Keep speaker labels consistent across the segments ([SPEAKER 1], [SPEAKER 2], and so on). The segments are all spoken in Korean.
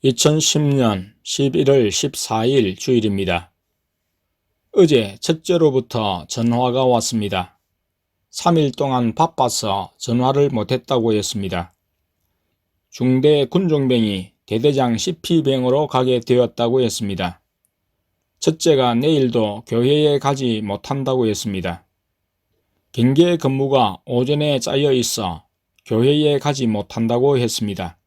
[SPEAKER 1] 2010년 11월 14일 주일입니다. 어제 첫째로부터 전화가 왔습니다. 3일 동안 바빠서 전화를 못했다고 했습니다. 중대 군종병이 대대장 CP병으로 가게 되었다고 했습니다. 첫째가 내일도 교회에 가지 못한다고 했습니다. 경계 근무가 오전에 짜여 있어 교회에 가지 못한다고 했습니다.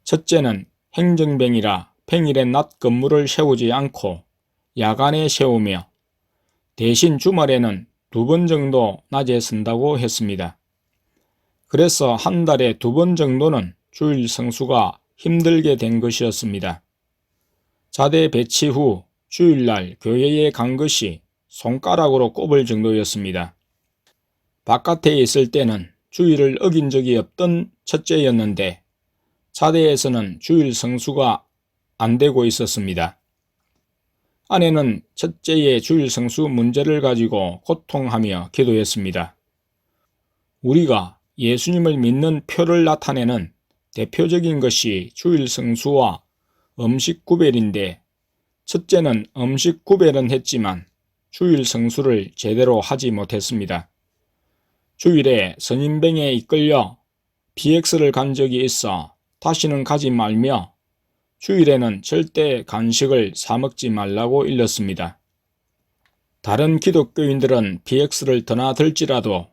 [SPEAKER 1] 첫째는 행정병이라 평일에 낮 근무를 세우지 않고 야간에 세우며 대신 주말에는 2번 정도 낮에 쓴다고 했습니다. 그래서 한 달에 2번 정도는 주일 성수가 힘들게 된 것이었습니다. 자대 배치 후 주일날 교회에 간 것이 손가락으로 꼽을 정도였습니다. 바깥에 있을 때는 주일을 어긴 적이 없던 첫째였는데 자대에서는 주일 성수가 안 되고 있었습니다. 아내는 첫째의 주일 성수 문제를 가지고 고통하며 기도했습니다. 우리가 예수님을 믿는 표를 나타내는 대표적인 것이 주일 성수와 음식 구별인데 첫째는 음식 구별은 했지만 주일 성수를 제대로 하지 못했습니다. 주일에 선임병에 이끌려 PX를 간 적이 있어 다시는 가지 말며 주일에는 절대 간식을 사 먹지 말라고 일렀습니다. 다른 기독교인들은 PX를 드나들지라도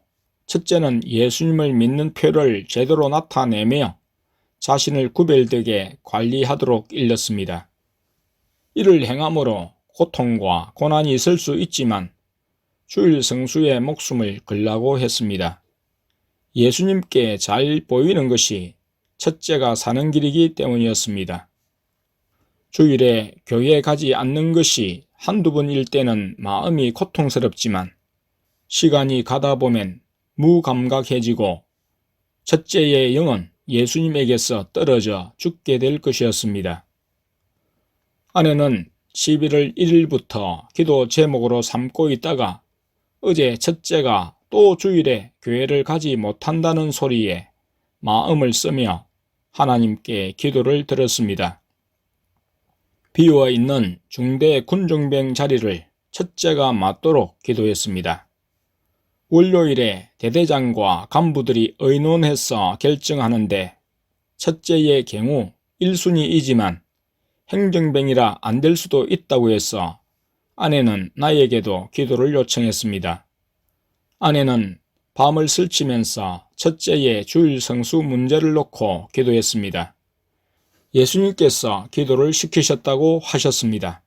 [SPEAKER 1] 첫째는 예수님을 믿는 표를 제대로 나타내며 자신을 구별되게 관리하도록 일렀습니다. 이를 행함으로 고통과 고난이 있을 수 있지만 주일 성수의 목숨을 걸라고 했습니다. 예수님께 잘 보이는 것이 첫째가 사는 길이기 때문이었습니다. 주일에 교회에 가지 않는 것이 한두 번일 때는 마음이 고통스럽지만 시간이 가다 보면 무감각해지고 첫째의 영은 예수님에게서 떨어져 죽게 될 것이었습니다. 아내는 11월 1일부터 기도 제목으로 삼고 있다가 어제 첫째가 또 주일에 교회를 가지 못한다는 소리에 마음을 쓰며 하나님께 기도를 드렸습니다. 비어있는 중대 군종병 자리를 첫째가 맡도록 기도했습니다. 월요일에 대대장과 간부들이 의논해서 결정하는데 첫째의 경우 1순위이지만 행정병이라 안 될 수도 있다고 해서 아내는 나에게도 기도를 요청했습니다. 아내는 밤을 설치면서 첫째의 주일 성수 문제를 놓고 기도했습니다. 예수님께서 기도를 시키셨다고 하셨습니다.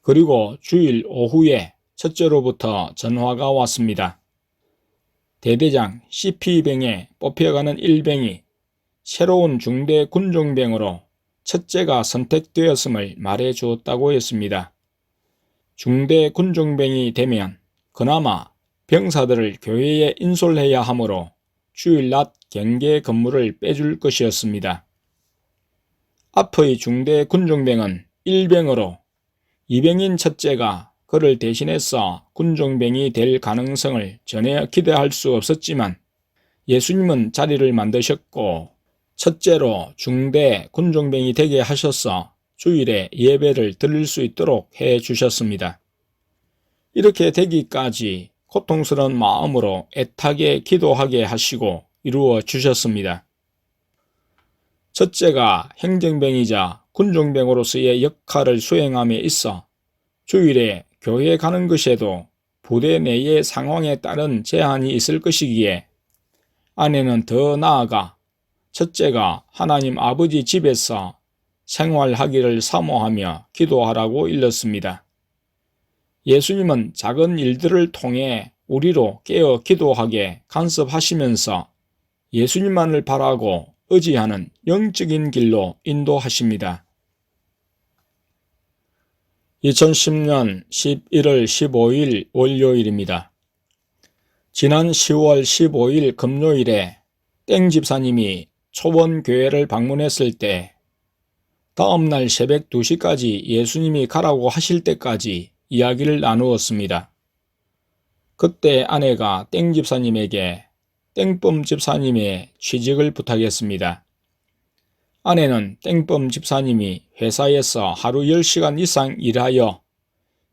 [SPEAKER 1] 그리고 주일 오후에 첫째로부터 전화가 왔습니다. 대대장 CP병에 뽑혀가는 일병이 새로운 중대 군종병으로 첫째가 선택되었음을 말해 주었다고 했습니다. 중대 군종병이 되면 그나마 병사들을 교회에 인솔해야 하므로 주일 낮 경계 근무를 빼줄 것이었습니다. 앞의 중대 군종병은 1병으로 2병인 첫째가 그를 대신해서 군종병이 될 가능성을 전혀 기대할 수 없었지만 예수님은 자리를 만드셨고 첫째로 중대 군종병이 되게 하셔서 주일에 예배를 드릴 수 있도록 해 주셨습니다. 이렇게 되기까지 고통스러운 마음으로 애타게 기도하게 하시고 이루어 주셨습니다. 첫째가 행정병이자 군종병으로서의 역할을 수행함에 있어 주일에 교회에 가는 것에도 부대 내의 상황에 따른 제한이 있을 것이기에 아내는 더 나아가 첫째가 하나님 아버지 집에서 생활하기를 사모하며 기도하라고 일렀습니다. 예수님은 작은 일들을 통해 우리로 깨어 기도하게 간섭하시면서 예수님만을 바라고 의지하는 영적인 길로 인도하십니다. 2010년 11월 15일 월요일입니다. 지난 10월 15일 금요일에 땡 집사님이 초원교회를 방문했을 때 다음날 새벽 2시까지 예수님이 가라고 하실 때까지 이야기를 나누었습니다. 그때 아내가 땡 집사님에게 땡쁨 집사님의 취직을 부탁했습니다. 아내는 땡범 집사님이 회사에서 하루 10시간 이상 일하여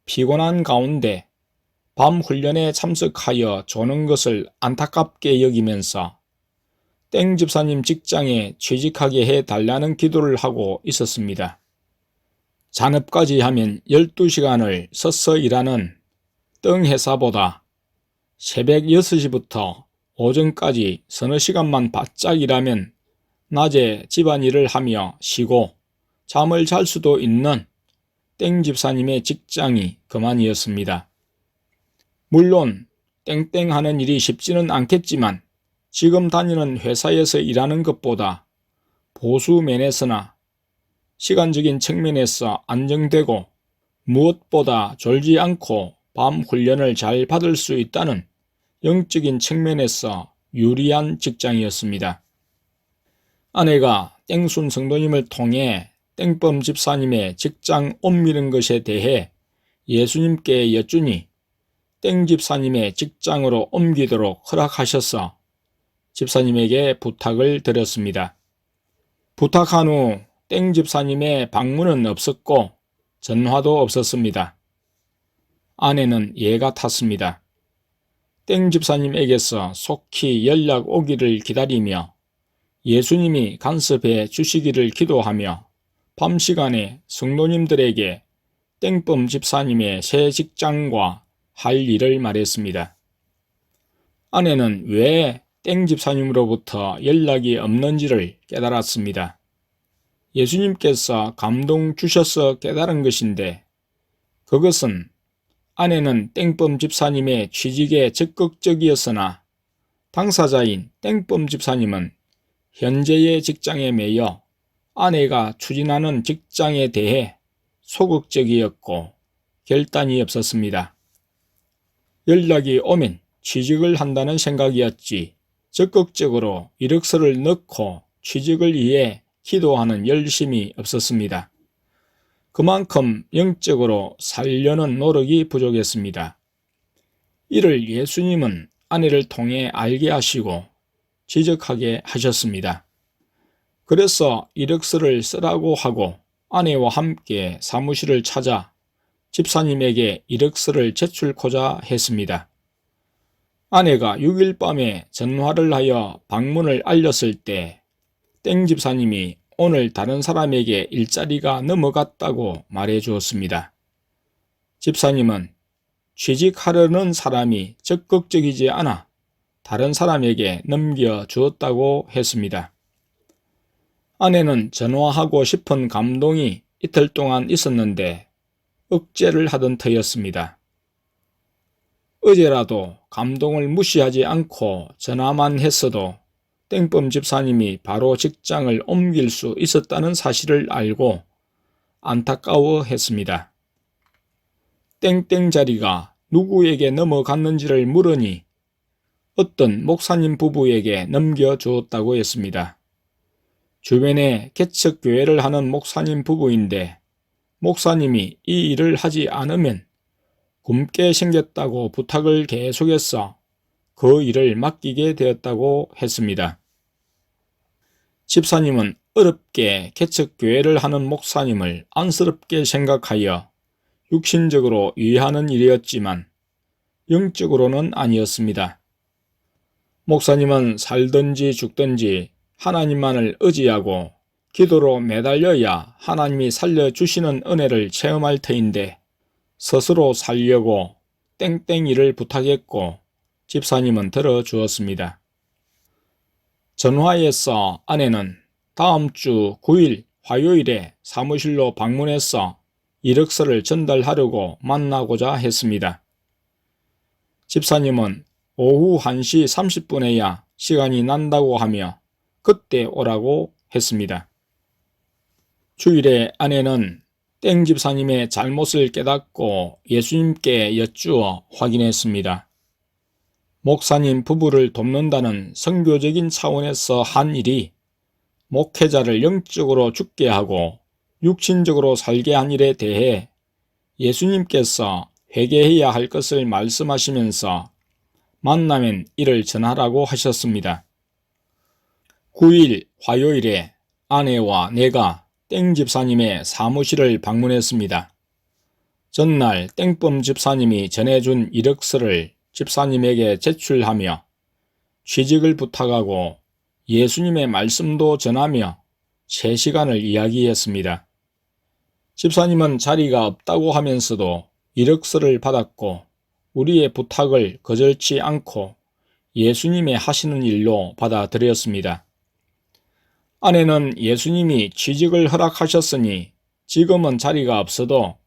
[SPEAKER 1] 피곤한 가운데 밤 훈련에 참석하여 조는 것을 안타깝게 여기면서 땡 집사님 직장에 취직하게 해달라는 기도를 하고 있었습니다. 잔업까지 하면 12시간을 서서 일하는 땡 회사보다 새벽 6시부터 오전까지 서너 시간만 바짝 일하면 낮에 집안일을 하며 쉬고 잠을 잘 수도 있는 땡 집사님의 직장이 그만이었습니다. 물론 땡땡 하는 일이 쉽지는 않겠지만 지금 다니는 회사에서 일하는 것보다 보수 면에서나 시간적인 측면에서 안정되고 무엇보다 졸지 않고 밤 훈련을 잘 받을 수 있다는 영적인 측면에서 유리한 직장이었습니다. 아내가 땡순 성도님을 통해 땡범 집사님의 직장 옮기는 것에 대해 예수님께 여쭈니 땡 집사님의 직장으로 옮기도록 허락하셔서 집사님에게 부탁을 드렸습니다. 부탁한 후 땡 집사님의 방문은 없었고 전화도 없었습니다. 아내는 예가 탔습니다. 땡 집사님에게서 속히 연락 오기를 기다리며 예수님이 간섭해 주시기를 기도하며 밤 시간에 성도님들에게 땡범 집사님의 새 직장과 할 일을 말했습니다. 아내는 왜 땡 집사님으로부터 연락이 없는지를 깨달았습니다. 예수님께서 감동 주셔서 깨달은 것인데 그것은 아내는 땡범 집사님의 취직에 적극적이었으나 당사자인 땡범 집사님은 현재의 직장에 매여 아내가 추진하는 직장에 대해 소극적이었고 결단이 없었습니다. 연락이 오면 취직을 한다는 생각이었지 적극적으로 이력서를 넣고 취직을 위해 기도하는 열심이 없었습니다. 그만큼 영적으로 살려는 노력이 부족했습니다. 이를 예수님은 아내를 통해 알게 하시고 지적하게 하셨습니다. 그래서 이력서를 쓰라고 하고 아내와 함께 사무실을 찾아 집사님에게 이력서를 제출코자 했습니다. 아내가 6일 밤에 전화를 하여 방문을 알렸을 때 땡 집사님이 오늘 다른 사람에게 일자리가 넘어갔다고 말해 주었습니다. 집사님은 취직하려는 사람이 적극적이지 않아 다른 사람에게 넘겨주었다고 했습니다. 아내는 전화하고 싶은 감동이 이틀 동안 있었는데 억제를 하던 터였습니다. 어제라도 감동을 무시하지 않고 전화만 했어도 땡범 집사님이 바로 직장을 옮길 수 있었다는 사실을 알고 안타까워했습니다. 땡땡 자리가 누구에게 넘어갔는지를 물으니 어떤 목사님 부부에게 넘겨주었다고 했습니다. 주변에 개척교회를 하는 목사님 부부인데 목사님이 이 일을 하지 않으면 굶게 생겼다고 부탁을 계속해서 그 일을 맡기게 되었다고 했습니다. 집사님은 어렵게 개척교회를 하는 목사님을 안쓰럽게 생각하여 육신적으로 이해하는 일이었지만 영적으로는 아니었습니다. 목사님은 살든지 죽든지 하나님만을 의지하고 기도로 매달려야 하나님이 살려주시는 은혜를 체험할 터인데 스스로 살려고 땡땡이를 부탁했고 집사님은 들어주었습니다. 전화에서 아내는 다음 주 9일 화요일에 사무실로 방문해서 이력서를 전달하려고 만나고자 했습니다. 집사님은 오후 1시 30분에야 시간이 난다고 하며 그때 오라고 했습니다. 주일에 아내는 땡 집사님의 잘못을 깨닫고 예수님께 여쭈어 확인했습니다. 목사님 부부를 돕는다는 선교적인 차원에서 한 일이 목회자를 영적으로 죽게 하고 육신적으로 살게 한 일에 대해 예수님께서 회개해야 할 것을 말씀하시면서 만나면 이를 전하라고 하셨습니다. 9일 화요일에 아내와 내가 땡 집사님의 사무실을 방문했습니다. 전날 땡범 집사님이 전해준 이력서를 집사님에게 제출하며 취직을 부탁하고 예수님의 말씀도 전하며 3시간을 이야기했습니다. 집사님은 자리가 없다고 하면서도 이력서를 받았고 우리의 부탁을 거절치 않고 예수님의 하시는 일로 받아들였습니다. 아내는 예수님이 취직을 허락하셨으니 지금은 자리가 없어도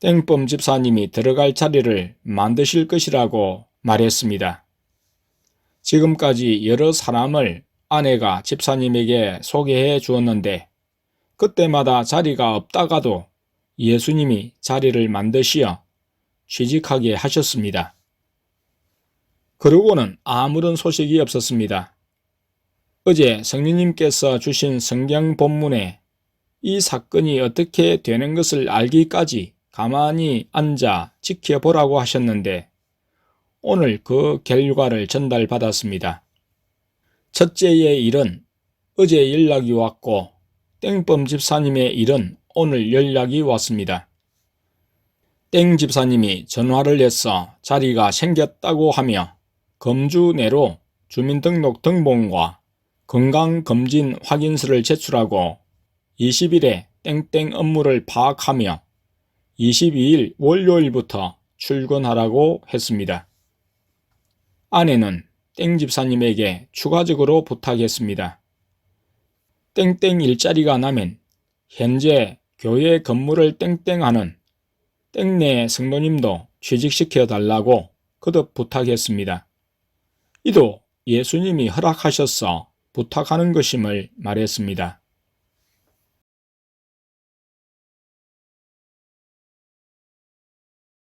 [SPEAKER 1] 땡범 집사님이 들어갈 자리를 만드실 것이라고 말했습니다. 지금까지 여러 사람을 아내가 집사님에게 소개해 주었는데 그때마다 자리가 없다가도 예수님이 자리를 만드시어 취직하게 하셨습니다. 그러고는 아무런 소식이 없었습니다. 어제 성령님께서 주신 성경 본문에 이 사건이 어떻게 되는 것을 알기까지 가만히 앉아 지켜보라고 하셨는데 오늘 그 결과를 전달받았습니다. 첫째의 일은 어제 연락이 왔고 땡범 집사님의 일은 오늘 연락이 왔습니다. 땡 집사님이 전화를 해서 자리가 생겼다고 하며 검주 내로 주민등록 등본과 건강검진 확인서를 제출하고 20일에 땡땡 업무를 파악하며 22일 월요일부터 출근하라고 했습니다. 아내는 땡 집사님에게 추가적으로 부탁했습니다. 땡땡 일자리가 나면 현재 교회 건물을 땡땡하는 땡내 성도님도 취직시켜 달라고 거듭 부탁했습니다. 이도 예수님이 허락하셔서 부탁하는 것임을 말했습니다.